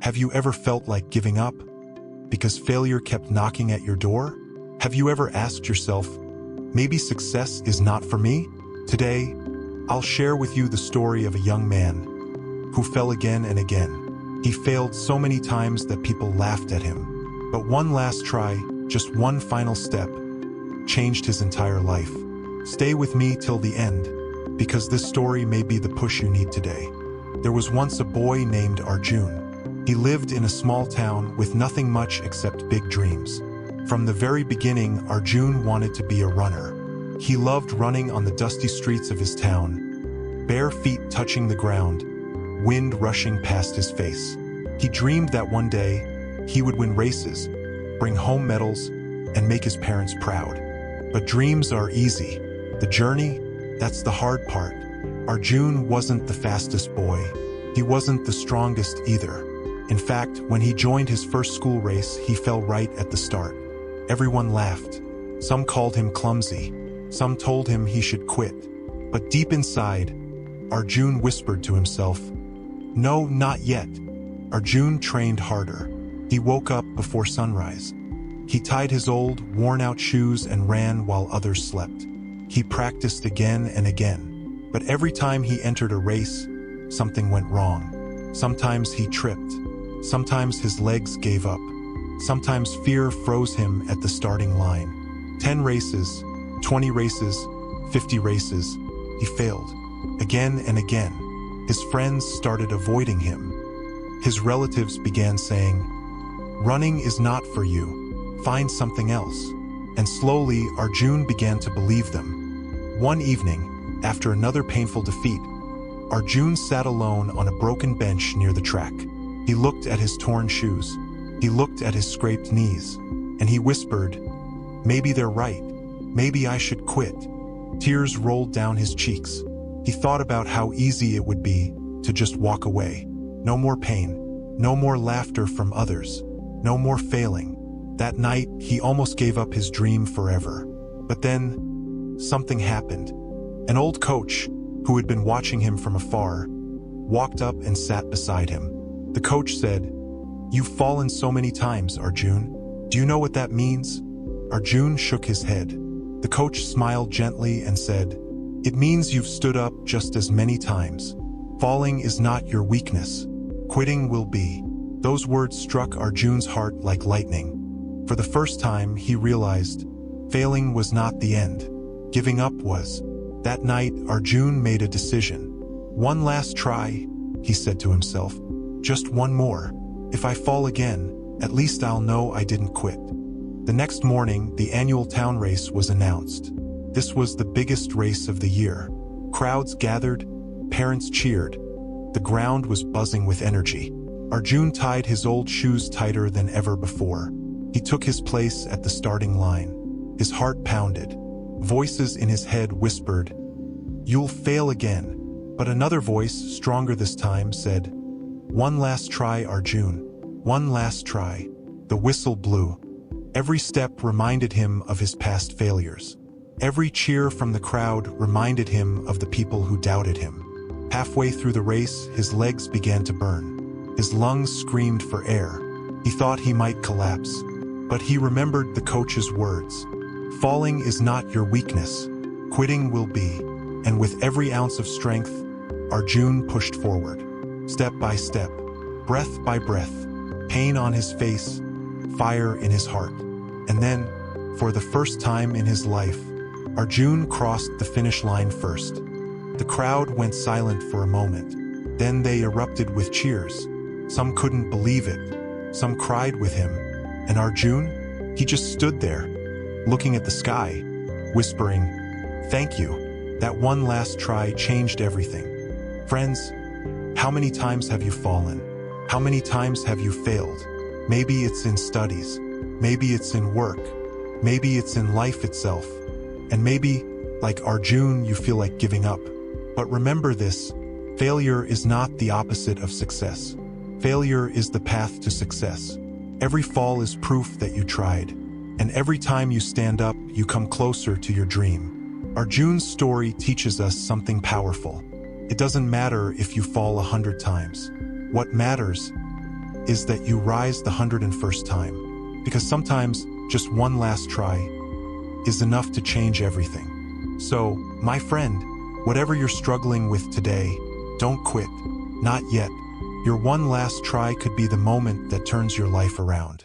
Have you ever felt like giving up because failure kept knocking at your door? Have you ever asked yourself, maybe success is not for me? Today, I'll share with you the story of a young man who fell again and again. He failed so many times that people laughed at him. But one last try, just one final step, changed his entire life. Stay with me till the end, because this story may be the push you need today. There was once a boy named Arjun. He lived in a small town with nothing much except big dreams. From the very beginning, Arjun wanted to be a runner. He loved running on the dusty streets of his town, bare feet touching the ground, wind rushing past his face. He dreamed that one day he would win races, bring home medals, and make his parents proud. But dreams are easy. The journey, that's the hard part. Arjun wasn't the fastest boy. He wasn't the strongest either. In fact, when he joined his first school race, he fell right at the start. Everyone laughed. Some called him clumsy. Some told him he should quit. But deep inside, Arjun whispered to himself, "No, not yet." Arjun trained harder. He woke up before sunrise. He tied his old, worn-out shoes and ran while others slept. He practiced again and again. But every time he entered a race, something went wrong. Sometimes he tripped. Sometimes his legs gave up. Sometimes fear froze him at the starting line. 10 races, 20 races, 50 races, he failed. Again and again. His friends started avoiding him. His relatives began saying, "Running is not for you. Find something else." And slowly, Arjun began to believe them. One evening, after another painful defeat, Arjun sat alone on a broken bench near the track. He looked at his torn shoes. He looked at his scraped knees. And he whispered, "Maybe they're right. Maybe I should quit." Tears rolled down his cheeks. He thought about how easy it would be to just walk away. No more pain. No more laughter from others. No more failing. That night, he almost gave up his dream forever. But then, something happened. An old coach, who had been watching him from afar, walked up and sat beside him. The coach said, "You've fallen so many times, Arjun. Do you know what that means?" Arjun shook his head. The coach smiled gently and said, "It means you've stood up just as many times. Falling is not your weakness. Quitting will be." Those words struck Arjun's heart like lightning. For the first time, he realized failing was not the end. Giving up was. That night, Arjun made a decision. "One last try," he said to himself. "Just one more. If I fall again, at least I'll know I didn't quit." The next morning, the annual town race was announced. This was the biggest race of the year. Crowds gathered, parents cheered. The ground was buzzing with energy. Arjun tied his old shoes tighter than ever before. He took his place at the starting line. His heart pounded. Voices in his head whispered, "You'll fail again." But another voice, stronger this time, said, "One last try, Arjun. One last try." The whistle blew. Every step reminded him of his past failures. Every cheer from the crowd reminded him of the people who doubted him. Halfway through the race, his legs began to burn. His lungs screamed for air. He thought he might collapse. But he remembered the coach's words. "Falling is not your weakness. Quitting will be." And with every ounce of strength, Arjun pushed forward. Step by step, breath by breath, pain on his face, fire in his heart. And then, for the first time in his life, Arjun crossed the finish line first. The crowd went silent for a moment. Then they erupted with cheers. Some couldn't believe it. Some cried with him. And Arjun? He just stood there, looking at the sky, whispering, "Thank you." That one last try changed everything. Friends, how many times have you fallen? How many times have you failed? Maybe it's in studies. Maybe it's in work. Maybe it's in life itself. And maybe, like Arjun, you feel like giving up. But remember this, failure is not the opposite of success. Failure is the path to success. Every fall is proof that you tried. And every time you stand up, you come closer to your dream. Arjun's story teaches us something powerful. It doesn't matter if you fall 100 times. What matters is that you rise the 101st time, because sometimes just one last try is enough to change everything. So, my friend, whatever you're struggling with today, don't quit. Not yet. Your one last try could be the moment that turns your life around.